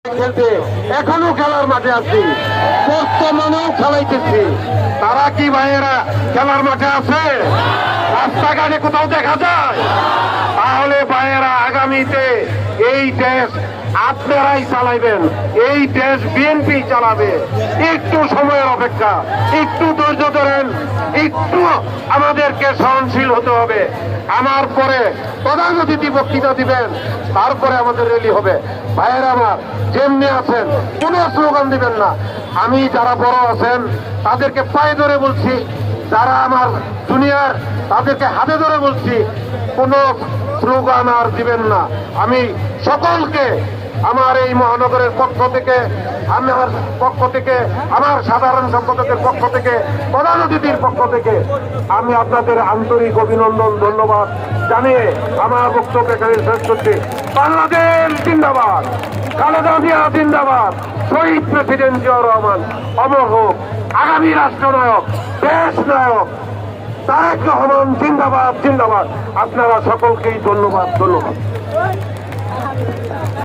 খেলতে এখনো খেলার মাঠে আছি, বর্তমানেও খেলাইতেছি। তারা কি ভাইয়েরা খেলার মাঠে আছে? রাস্তাঘাটে কোথাও দেখা যায়? তাহলে ভাইয়েরা আগামীতে এই দেশ আপনারাই চালাইবেন, এই দেশ বিএনপি চালাবে। একটু সময়ের অপেক্ষা, একটু ধৈর্য ধরেন, একটু আমাদেরকে সহনশীল হতে হবে। আমার পরে প্রধান অতিথি বক্তৃতা দিবেন, তারপরে আমাদের র্যালি হবে। ভাইয়েরা আমার যেমনি আছেন কোনো স্লোগান দিবেন না। আমি যারা বড় আছেন তাদেরকে পায়ে ধরে বলছি, যারা আমার জুনিয়র তাদেরকে হাতে ধরে বলছি, কোনো স্লোগান আর দিবেন না। আমি সকলকে আমার এই মহানগরের পক্ষ থেকে, আমার পক্ষ থেকে, আমার সাধারণ সম্পাদকের পক্ষ থেকে, প্রধান অতিথির পক্ষ থেকে আমি আপনাদের আন্তরিক অভিনন্দন, ধন্যবাদ জানিয়ে আমার বক্তব্য এখানে শেষ করছি। বাংলাদেশ জিন্দাবাদ, খালেদা জিয়া জিন্দাবাদ, শহীদ প্রেসিডেন্ট জিয়াউর রহমান অমর হোক, আগামী রাষ্ট্রনায়ক, দেশ নায়ক তারেক রহমান জিন্দাবাদ জিন্দাবাদ। আপনারা সকলকেই ধন্যবাদ।